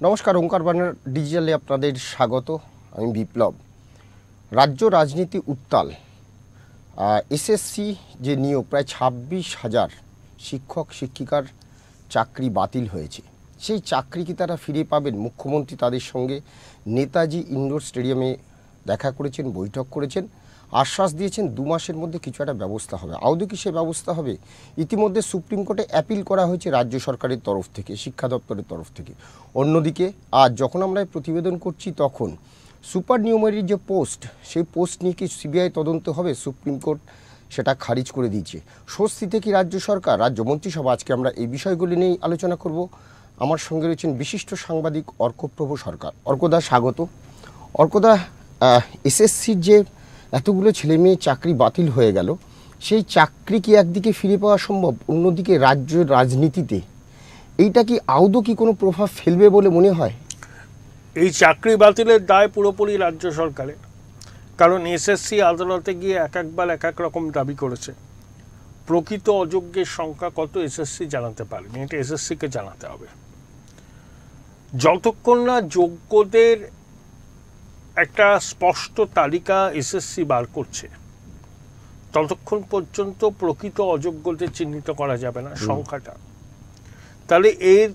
নমস্কার, ওঙ্কার বাংলা ডিজিটালে আপনাদের স্বাগত। আমি বিপ্লব। রাজ্য রাজনীতি উত্তাল। এসএসসি যে নিয়োগ, প্রায় 26,000 শিক্ষক শিক্ষিকার চাকরি বাতিল হয়েছে। সেই চাকরি কি তারা ফিরে পাবেন? মুখ্যমন্ত্রী তাদের সঙ্গে নেতাজি ইন্ডোর স্টেডিয়ামে দেখা করেছেন, বৈঠক করেছেন, আশ্বাস দিয়েছেন 2 মাসের মধ্যে কিছু একটা ব্যবস্থা হবে। আদৌ কি সে ব্যবস্থা হবে? ইতিমধ্যে সুপ্রিম কোর্টে অ্যাপিল করা হয়েছে রাজ্য সরকারের তরফ থেকে, শিক্ষা দপ্তরের তরফ থেকে। অন্যদিকে আজ যখন আমরা প্রতিবেদন করছি তখন সুপার নিউমারির যে পোস্ট, সেই পোস্ট নিয়ে কি সিবিআই তদন্ত হবে? সুপ্রিম কোর্ট সেটা খারিজ করে দিয়েছে। স্বস্তিতে কি রাজ্য সরকার, রাজ্য মন্ত্রিসভা? আজকে আমরা এই বিষয়গুলি নিয়েই আলোচনা করব। আমার সঙ্গে রয়েছেন বিশিষ্ট সাংবাদিক অর্কপ্রভ সরকার। অর্কদা, স্বাগত। অর্কদা, এসএসসির যে এতগুলো ছেলে মেয়ে চাকরি বাতিল হয়ে গেল, সেই চাকরি কি একদিকে ফিরে পাওয়া সম্ভব? অন্যদিকে রাজ্যের রাজনীতিতে এইটা কি আদৌ কি কোনো প্রভাব ফেলবে বলে মনে হয়? এই চাকরি বাতিলের দায় পুরোপুরি রাজ্য সরকারের। কারণ এসএসসি আদালতে গিয়ে একবার এক এক রকম দাবি করেছে। প্রকৃত অযোগ্যের সংখ্যা কত এসএসসি জানাতে পারেনি, এটা এসএসসিকে জানাতে হবে। যতক্ষণ না যোগ্যদের একটা স্পষ্ট তালিকা এসএসসি বার করছে, ততক্ষণ পর্যন্ত প্রকৃত অযোগ্যদের চিহ্নিত করা যাবে না সংখ্যাটা। তাহলে এর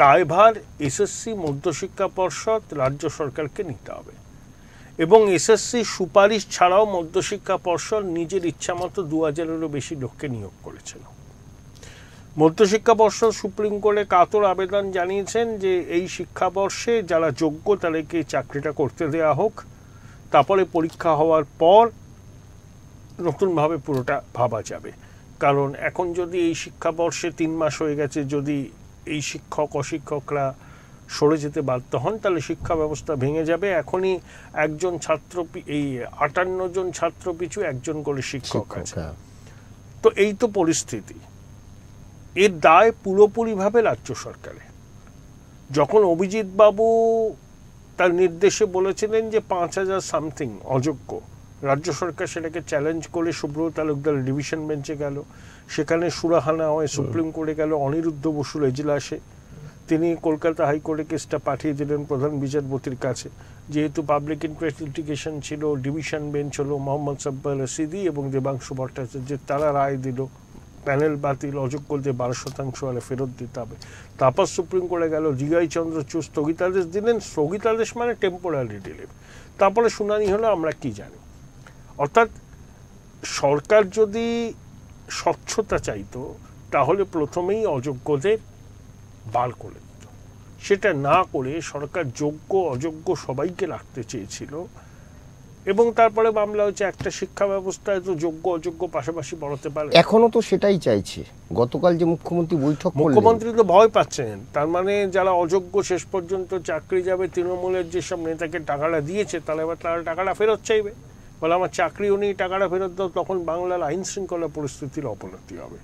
দায়ভার এসএসসি, মধ্যশিক্ষা পর্ষদ, রাজ্য সরকারকে নিতে হবে। এবং এসএসসি সুপারিশ ছাড়াও মধ্যশিক্ষা পর্ষদ নিজের ইচ্ছা মতো 2000-এরও বেশি লোককে নিয়োগ করেছিল। মধ্যশিক্ষা পর্ষদ সুপ্রিম কোর্টে কাতর আবেদন জানিয়েছেন যে এই শিক্ষাবর্ষে যারা যোগ্য তাদেরকে চাকরিটা করতে দেওয়া হোক, তারপরে পরীক্ষা হওয়ার পর নতুনভাবে পুরোটা ভাবা যাবে। কারণ এখন যদি এই শিক্ষাবর্ষে 3 মাস হয়ে গেছে, যদি এই শিক্ষক অশিক্ষকরা সরে যেতে বাধ্য হন, তাহলে শিক্ষা ব্যবস্থা ভেঙে যাবে। এখনই একজন ছাত্র, এই 58 জন ছাত্র পিছু একজন করে শিক্ষক আছে। তো এই তো পরিস্থিতি। এর দায় পুরোপুরিভাবে রাজ্য সরকারের। যখন অভিজিৎ বাবু তার নির্দেশে বলেছিলেন যে 5000 সামথিং অযোগ্য, রাজ্য সরকার সেটাকে চ্যালেঞ্জ করে সুব্রত তালুকদার ডিভিশন বেঞ্চে গেল, সেখানে সুরাহানা হয়, সুপ্রিম কোর্টে গেল, অনিরুদ্ধ বসুর এজলাসে। তিনি কলকাতা হাইকোর্টে কেসটা পাঠিয়ে দিলেন প্রধান বিচারপতির কাছে। যেহেতু পাবলিক ইন্টারেস্ট লিটিগেশন ছিল, ডিভিশন বেঞ্চ হলো মোহাম্মদ সাব্বাল রশিদি এবং দেবাংশু ভট্টাচার্যের, তারা রায় দিল প্যানেল বাতিল, অযোগ্যদের 12% আরে ফেরত দিতে হবে। তারপর সুপ্রিম কোর্টে গেল, জিআই চন্দ্রচূড় স্থগিতাদেশ দিলেন। স্থগিতাদেশ মানে টেম্পোরারি রিলিফ। তারপরে শুনানি হলো, আমরা কি জানি। অর্থাৎ সরকার যদি স্বচ্ছতা চাইতো, তাহলে প্রথমেই অযোগ্যদের বার করে দিত। সেটা না করে সরকার যোগ্য অযোগ্য সবাইকে রাখতে চেয়েছিল। এবং তারপরে মামলা হচ্ছে, একটা শিক্ষা ব্যবস্থায় তো যোগ্য অযোগ্য পাশাপাশি পড়াতে পারে। এখনো তো সেটাই চাইছে। গতকাল যে মুখ্যমন্ত্রী বৈঠক করলেন, মুখ্যমন্ত্রী তো ভয় পাচ্ছেন। তার মানে যারা অযোগ্য শেষ পর্যন্ত চাকরি যাবে, তৃণমূলের যেসব নেতাকে টাকাটা দিয়েছে, তাহলে এবার তারা টাকাটা ফেরত চাইবে। বলে আমার চাকরিও নেই, টাকাটা ফেরত দাও। তখন বাংলার আইন শৃঙ্খলা পরিস্থিতির অবনতি হবে।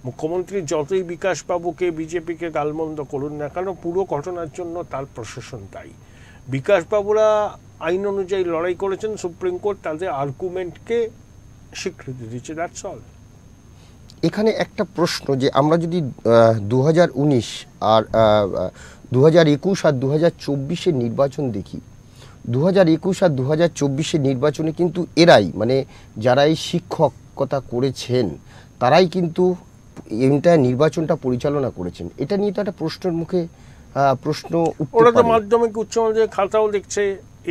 মুখ্যমন্ত্রী যতই বিকাশবাবুকে, বিজেপিকে গালমন্দ করুন না কেন, পুরো ঘটনার জন্য তার প্রশাসন দায়ী। বিকাশবাবুরা আইন অনুযায়ী লড়াই করেছেন, সুপ্রিম কোর্ট তাদের আর্গুমেন্টকে স্বীকৃতি দিচ্ছে, দ্যাটস অল। এখানে একটা প্রশ্ন, যে আমরা যদি 2019 আর 2021 আর 2024-এর নির্বাচন দেখি, 2021 আর 2024-এর নির্বাচনে কিন্তু এরাই, মানে যারা এই শিক্ষকতা করেছেন, তারাই কিন্তু এন্টায়ার নির্বাচনটা পরিচালনা করেছেন। এটা নিয়ে তো একটা প্রশ্নের মুখে প্রশ্ন উঠতে ওরা তো পারে। মাধ্যমিক উচ্চ মাধ্যমিক খাতাও দেখছে।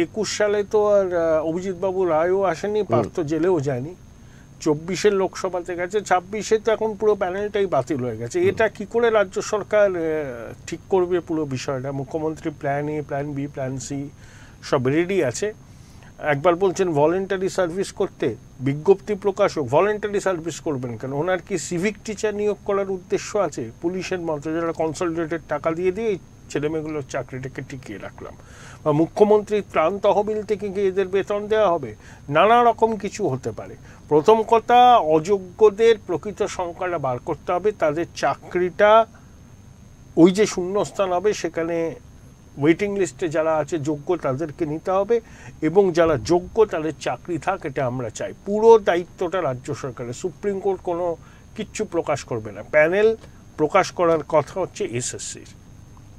21 সালে তো আর অভিজিৎ বাবু রায়ও আসেনি, পার্থ জেলেও যায়নি। 24-এর লোকসভাতে গেছে, 26-এ তো এখন পুরো প্যানেলটাই বাতিল হয়ে গেছে। এটা কি করে রাজ্য সরকার ঠিক করবে পুরো বিষয়টা? মুখ্যমন্ত্রী plan A, plan B, plan C সব রেডি আছে। একবার বলছেন ভলেন্টারি সার্ভিস করতে, বিজ্ঞপ্তি প্রকাশ হোক। ভলেন্টারি সার্ভিস করবেন কেন? ওনার কি সিভিক টিচার নিয়োগ করার উদ্দেশ্য আছে? পুলিশের মতো যারা কনসালটেটেড টাকা দিয়ে দিয়ে ছেলেমেয়েগুলোর চাকরিটাকে টিকিয়ে রাখলাম। বা মুখ্যমন্ত্রীর ত্রাণ তহবিল থেকে কি এদের বেতন দেওয়া হবে? নানা রকম কিছু হতে পারে। প্রথম কথা, অযোগ্যদের প্রকৃত সংখ্যাটা বার করতে হবে। তাদের চাকরিটা, ওই যে শূন্যস্থান হবে সেখানে ওয়েটিং লিস্টে যারা আছে যোগ্য, তাদেরকে নিতে হবে। এবং যারা যোগ্য তাদের চাকরি থাক, এটা আমরা চাই। পুরো দায়িত্বটা রাজ্য সরকারের। সুপ্রিম কোর্ট কোনো কিচ্ছু প্রকাশ করবে না। প্যানেল প্রকাশ করার কথা হচ্ছে এসএসসির।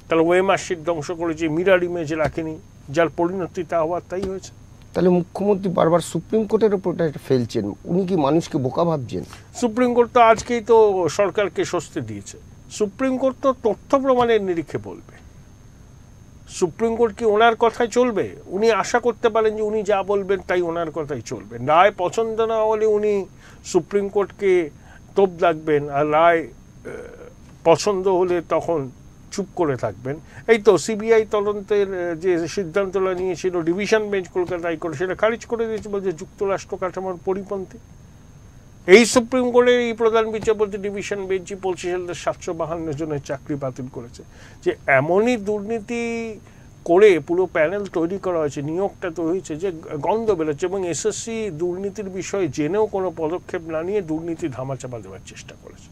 তাহলে ওয়েমার্কশিট ধ্বংস করেছে, মিরার ইমেজ রাখেনি, যার পরিণতি তা হওয়ার তাই হয়েছে। তাহলে মুখ্যমন্ত্রী বারবার সুপ্রিম কোর্টের উপর এটা ফেলছেন, উনি কি মানুষকে বোকা ভাবছেন? সুপ্রিম কোর্ট তো আজকেই তো সরকারকে স্বস্তি দিয়েছে। সুপ্রিম কোর্ট তো তথ্য প্রমাণের নিরিখে বলবে। সুপ্রিম কোর্ট কি ওনার কথায় চলবে? উনি আশা করতে পারেন যে উনি যা বলবেন তাই ওনার কথাই চলবে। রায় পছন্দ না হলে উনি সুপ্রিম কোর্টকে তোপ দাগবেন, আর রায় পছন্দ হলে তখন চুপ করে থাকবেন। এই তো সিবিআই তদন্তের যে সিদ্ধান্তটা নিয়েছিল ডিভিশন বেঞ্চ কলকাতা হাইকোর্ট, সেটা খারিজ করে দিয়েছে, বলছে যুক্তরাষ্ট্র কাঠামোর পরিপন্থী। এই সুপ্রিম কোর্টের এই প্রধান বিচারপতি ডিভিশন বেঞ্চই 25,752 জনের চাকরি বাতিল করেছে। যে এমনই দুর্নীতি করে পুরো প্যানেল তৈরি করা হয়েছে, নিয়োগটা তো হয়েছে যে গন্ধ বেরোচ্ছে, এবং এসএসসি দুর্নীতির বিষয়ে জেনেও কোনো পদক্ষেপ না নিয়ে দুর্নীতি ধামাচাপা দেওয়ার চেষ্টা করেছে।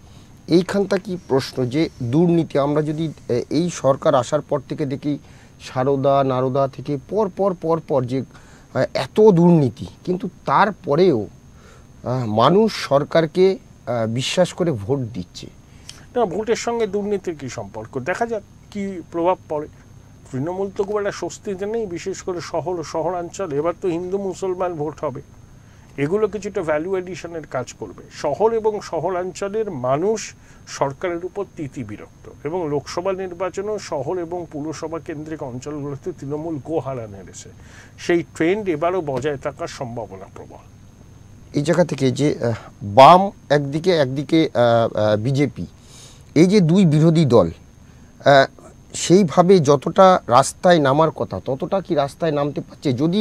এইখানটা কি প্রশ্ন যে দুর্নীতি, আমরা যদি এই সরকার আসার পর থেকে দেখি সারদা নারদা থেকে পর পর পর পর যে এত দুর্নীতি, কিন্তু তারপরেও মানুষ সরকারকে বিশ্বাস করে ভোট দিচ্ছে। না, ভোটের সঙ্গে দুর্নীতির কি সম্পর্ক? দেখা যাক কি প্রভাব পড়ে। তৃণমূল তো খুব একটা স্বস্তিতে নেই, বিশেষ করে শহর ও শহরাঞ্চলে। এবার তো হিন্দু মুসলমান ভোট হবে, এগুলো কিছুটা ভ্যালু এডিশনের কাজ করবে। শহর এবং শহরাঞ্চলের মানুষ সরকারের উপর তিতি বিরক্ত, এবং লোকসভা নির্বাচনেও শহর এবং পুরসভা কেন্দ্রিক অঞ্চলগুলোতে তৃণমূল গোহারা নেড়েছে। সেই ট্রেন্ড এবারও বজায় থাকার সম্ভাবনা প্রবল। এই জায়গা থেকে যে বাম একদিকে বিজেপি, এই যে দুই বিরোধী দল, সেইভাবে যতটা রাস্তায় নামার কথা ততটা কি রাস্তায় নামতে পারছে? যদি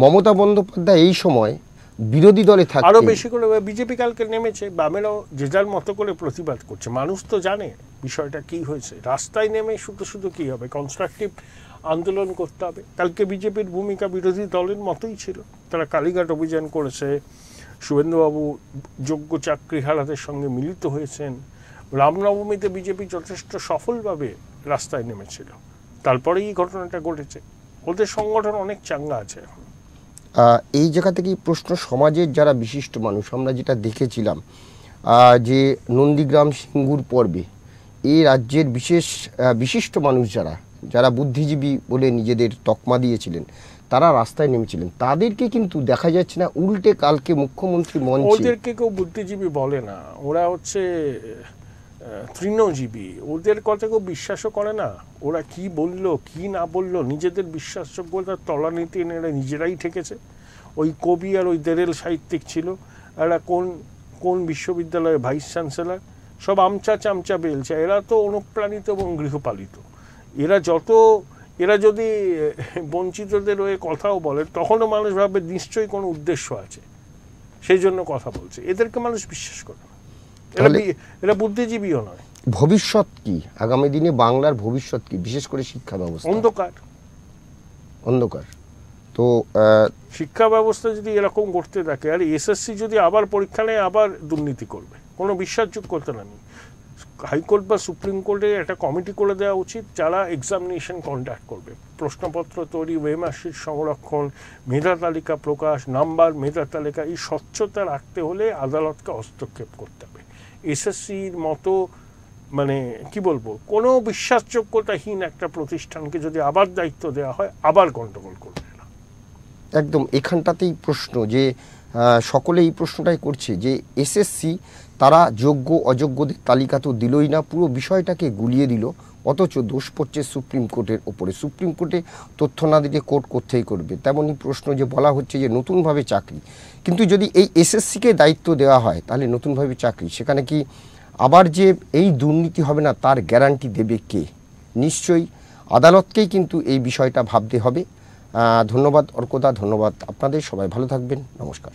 মমতা বন্দ্যোপাধ্যায় এই সময় বিরোধী দলে থাকে, আরো বেশি করে বিজেপি কালকে নেমেছে, বামেরাও যে যার মতো করে প্রতিবাদ করছে। মানুষ তো জানে বিষয়টা কি হয়েছে। রাস্তায় নেমে শুধু কি হবে? কনস্ট্রাকটিভ আন্দোলন করতে হবে। কালকে বিজেপির ভূমিকা বিরোধী দলের মতোই ছিল। তারা কালীঘাট অভিযান করেছে, শুভেন্দুবাবু যোগ্য চাকরিহারাদের সঙ্গে মিলিত হয়েছেন। রামনবমীতে বিজেপি যথেষ্ট সফলভাবে রাস্তায় নেমেছিল, তারপরেই এই ঘটনাটা ঘটেছে। ওদের সংগঠন অনেক চাঙ্গা আছে এখন। এই জায়গা থেকেই প্রশ্ন, সমাজের যারা বিশিষ্ট মানুষ, আমরা যেটা দেখেছিলাম যে নন্দীগ্রাম সিঙ্গুর পর্বে এই রাজ্যের বিশিষ্ট মানুষ যারা বুদ্ধিজীবী বলে নিজেদের তকমা দিয়েছিলেন, তারা রাস্তায় নেমেছিলেন। তাদেরকে কিন্তু দেখা যাচ্ছে না, উল্টে কালকে মুখ্যমন্ত্রী মঞ্চে, ওদেরকে কেউ বুদ্ধিজীবী বলে না, ওরা হচ্ছে তৃণজীবী। ওদের কথা কেউ বিশ্বাসও করে না। ওরা কি বললো কি না বললো, নিজেদের বিশ্বাসযোগ্যতার তলানিতে এরা নিজেরাই ঠেকেছে। ওই কবি আর ওই দেরেল সাহিত্যিক ছিল, এরা কোন বিশ্ববিদ্যালয়ের ভাইস চ্যান্সেলর, সব আমচা চামচা বেলছে। এরা তো অনুপ্রাণিত এবং গৃহপালিত। এরা যদি বঞ্চিতদের হয়ে কথাও বলে, তখনও মানুষ ভাবে নিশ্চয়ই কোনো উদ্দেশ্য আছে, সেই জন্য কথা বলছে। এদেরকে মানুষ বিশ্বাস করে না। এরা বুদ্ধিজীবীও নয়। ভবিষ্যৎ কি আগামী দিনে? বাংলার ভবিষ্যৎ কি, বিশেষ করে শিক্ষা ব্যবস্থা? অন্ধকার। তো শিক্ষা ব্যবস্থা যদি এরকম করতে থাকে, আর এসএসসি যদি আবার পরীক্ষা নেয়, আবার দুর্নীতি করবে, কোনো বিশ্বাসযোগ্যতা নেই। হাইকোর্ট বা সুপ্রিম কোর্টে একটা কমিটি করে দেওয়া উচিত, যারা এক্সামিনেশন কন্ডাক্ট করবে, প্রশ্নপত্র তৈরি, ওয়েমার্কশিট সংরক্ষণ, মেধা তালিকা প্রকাশ, নাম্বার, মেধা তালিকা, এই স্বচ্ছতা রাখতে হলে আদালতকে হস্তক্ষেপ করতে হবে। এসএসসির মতো মানে কি বলবো, কোনো বিশ্বাসযোগ্যতাহীন একটা প্রতিষ্ঠানকে যদি আবার দায়িত্ব দেওয়া হয়, আবার গন্ডগোল করবে না। একদম এখানটাতেই প্রশ্ন, যে সকলে এই প্রশ্নটাই করছে যে এসএসসি তারা যোগ্য অযোগ্যদের তালিকা তো দিলই না, পুরো বিষয়টাকে গুলিয়ে দিল, অথচ দোষ পড়ছে সুপ্রিম কোর্টের ওপরে। সুপ্রিম কোর্টে তথ্য না দিলে কোর্ট করতেই করবে। তেমনই প্রশ্ন যে বলা হচ্ছে যে নতুনভাবে চাকরি, কিন্তু যদি এই এসএসসিকে দায়িত্ব দেওয়া হয় তাহলে নতুনভাবে চাকরি, সেখানে কি আবার যে এই দুর্নীতি হবে না তার গ্যারান্টি দেবে কে? নিশ্চয়ই আদালতকেই কিন্তু এই বিষয়টা ভাবতে হবে। ধন্যবাদ অর্কদা, ধন্যবাদ আপনাদের। সবাই ভালো থাকবেন, নমস্কার।